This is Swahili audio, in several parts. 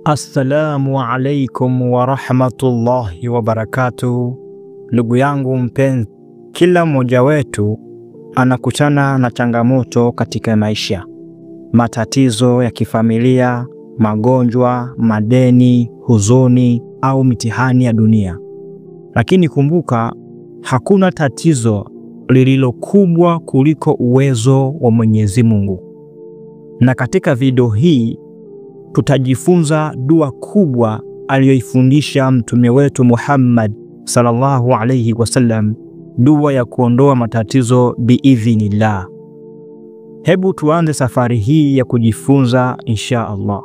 Assalamu alaikum wa rahmatullahi wa barakatuh. Ndugu yangu mpenzi, kila mmoja wetu anakutana na changamoto katika maisha. Matatizo ya kifamilia, magonjwa, madeni, huzuni au mitihani ya dunia. Lakini kumbuka, hakuna tatizo lililo kubwa kuliko uwezo wa Mwenyezi Mungu. Na katika video hii tutajifunza dua kubwa aliyoifundisha mtume wetu Muhammad sallallahu alayhi wasallam, dua ya kuondoa matatizo biidhnillah. Hebu tuanze safari hii ya kujifunza insha Allah.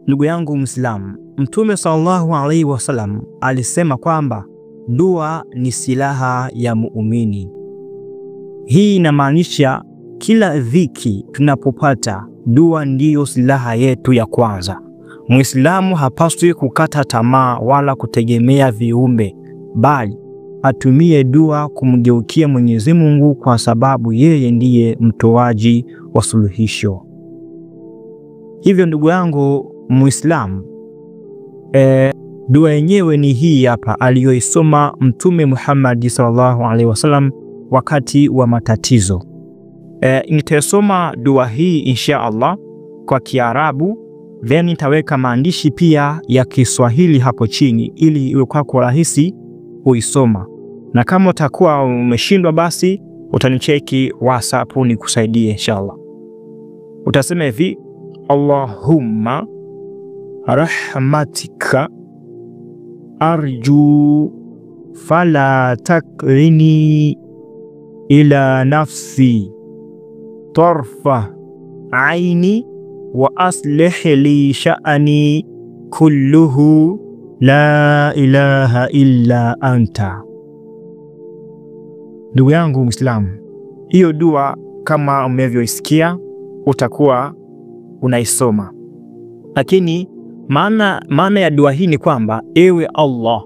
Ndugu yangu Muislamu, mtume sallallahu alayhi wasallam alisema kwamba dua ni silaha ya muumini. Hii inamaanisha kila dhiki tunapopata, dua ndiyo silaha yetu ya kwanza. Muislamu hapaswi kukata tamaa wala kutegemea viumbe, bali atumie dua kumgeukia Mwenyezi Mungu, kwa sababu yeye ndiye mtoaji wa suluhisho. Hivyo ndugu yangu Muislamu, dua yenyewe ni hii hapa aliyoisoma mtume Muhammad sallallahu alaihi wasallam wakati wa matatizo. Nitasoma dua hii insha Allah kwa Kiarabu, then nitaweka maandishi pia ya Kiswahili hapo chini ili iwe kwako rahisi kuisoma. Na kama utakuwa umeshindwa, basi utanicheki WhatsApp nikusaidie inshallah. Utasema hivi: Allahumma rahmatika arju fala takrini ila nafsi tarfa aini wa aslih li sha'ani kulluhu la ilaha illa anta. Ndugu yangu Muislamu, hiyo dua kama umevyoisikia utakuwa unaisoma, lakini maana ya dua hii ni kwamba, ewe Allah,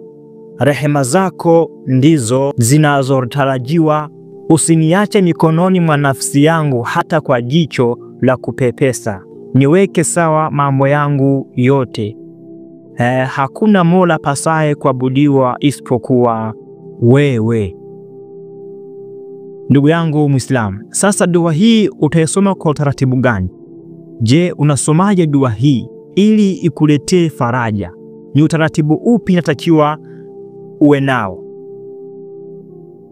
rehema zako ndizo zinazotarajiwa, usiniache mikononi mwa nafsi yangu hata kwa jicho la kupepesa, niweke sawa mambo yangu yote. Hakuna mola pasaye kuabudiwa isipokuwa wewe. Ndugu yangu Muislamu, sasa dua hii utaisoma kwa utaratibu gani? Je, unasomaje dua hii ili ikuletee faraja? Ni utaratibu upi inatakiwa uwe nao?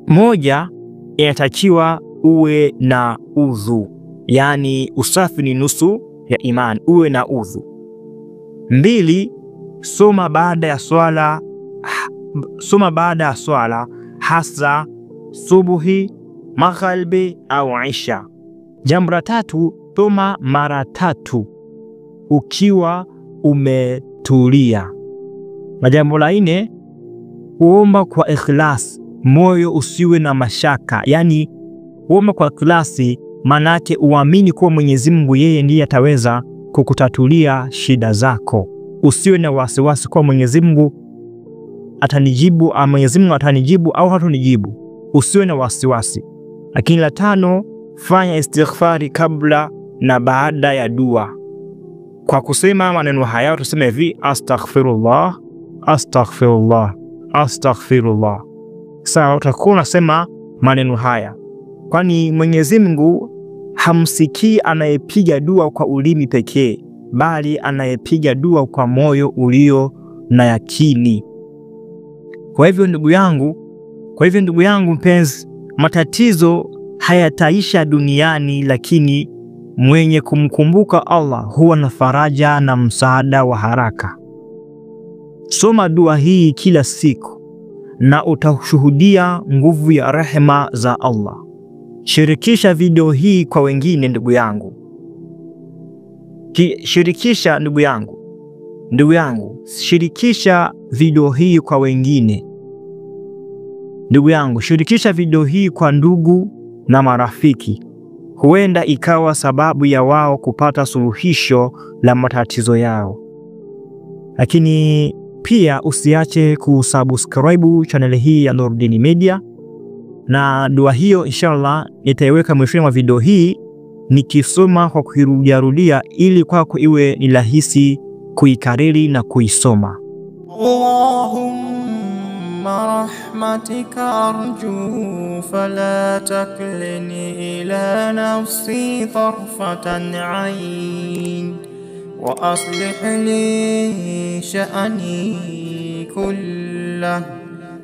Moja, inatakiwa uwe na udhu, yani usafi ni nusu ya imani, uwe na udhu. Mbili, soma baada ya swala, hasa subuhi, magharibi au isha. Jambo la tatu, soma mara 3 ukiwa umetulia. Na jambo la 4, kuomba kwa ikhlas, moyo usiwe na mashaka. Yani kuomba kwa ikhlasi manake uamini kuwa Mwenyezi Mungu yeye ndiye ataweza kukutatulia shida zako. Usiwe na wasiwasi kwa Mwenyezi Mungu atanijibu, au Mwenyezi Mungu atanijibu au hatunijibu. Usiwe na wasiwasi. Lakini la 5, fanya istighfari kabla na baada ya dua. Kwa kusema maneno haya tuseme hivi: astaghfirullah, astaghfirullah, astaghfirullah. Sawa, utakuwa unasema maneno haya, kwani Mwenyezi Mungu hamsikii anayepiga dua kwa ulimi pekee, bali anayepiga dua kwa moyo ulio na yakini. Kwa hivyo ndugu yangu mpenzi, matatizo hayataisha duniani, lakini mwenye kumkumbuka Allah huwa na faraja na msaada wa haraka. Soma dua hii kila siku na utashuhudia nguvu ya rehema za Allah. Shirikisha video hii kwa wengine ndugu yangu. Shirikisha video hii kwa wengine. Ndugu yangu, shirikisha video hii kwa ndugu na marafiki. Huenda ikawa sababu ya wao kupata suluhisho la matatizo yao. Lakini pia usiache kusubscribe channel hii ya Nurdin Media, na dua hiyo inshallah nitaiweka mwishoni mwa video hii nikisoma kwa kuirudiarudia ili kwako iwe ni rahisi kuikariri na kuisoma. Allahumma rahmatika arju fala taklini ila nafsi tarfatan ayn wa aslih li sha'ni kullah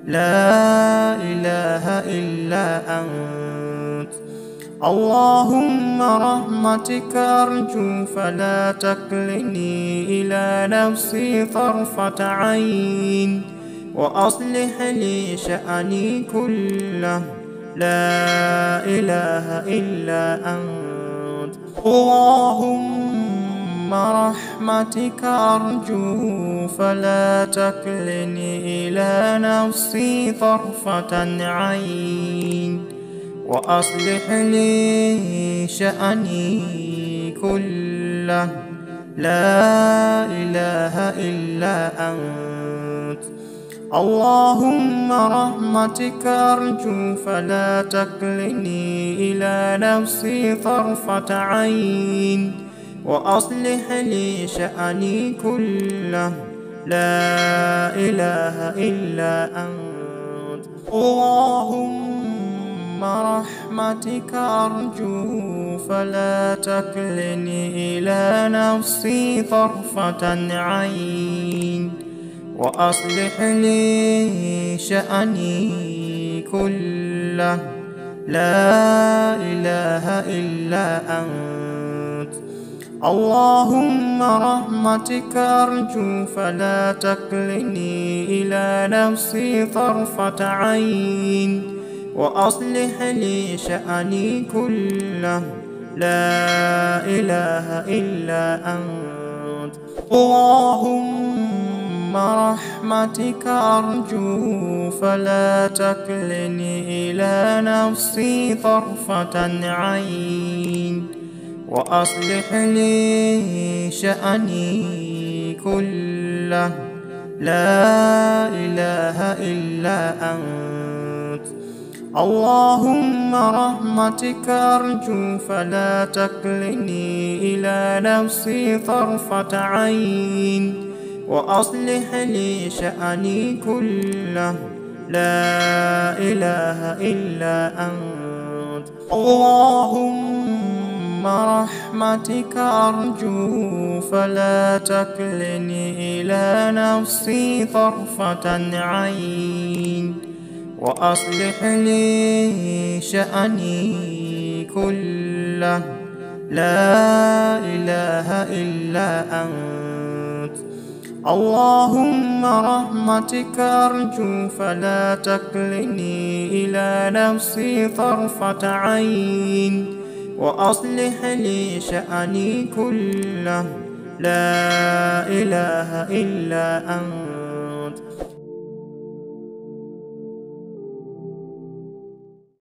la ilaha illa ant. Allahumma rahmatika arju fala taklini ila nafsi tarfata ayn wa aslih li sha'ni kullah la ilaha illa ant. Allahumma rahmatika arju fala taklini ila nafsi tarfatan ayn وأصلح لي شأني كله لا إله إلا أنت. اللهم رحمتك أرجو فلا تكلني إلى نفسي طرفة عين وأصلح لي شأني كله لا إله إلا أنت. اللهم رحمتك أرجو فلا تكلني إلى نفسي طرفة عين وأصلح لي شأني كله لا إله إلا أنت. اللهم رحمتك أرجو فلا تكلني إلى نفسي طرفة عين وأصلح لي شأني كله لا إله إلا أنت. اللهم رحمتك أرجو فلا تكلني إلى نفسي طرفة عين وأصلح لي شأني كله لا إله إلا أنت. اللهم رحمتك أرجو فلا تكلني إلى نفسي طرفة عين وأصلح لي شأني كله لا إله إلا أنت. اللهم رحمتك أرجو فلا تكلني إلى نفسي طرفة عين وأصلح لي شأني كله لا إله إلا أنت. اللهم رحمتك أرجو فلا تكلني إلى نفسي طرفة عين وأصلح لي شأني كله لا إله إلا أنت.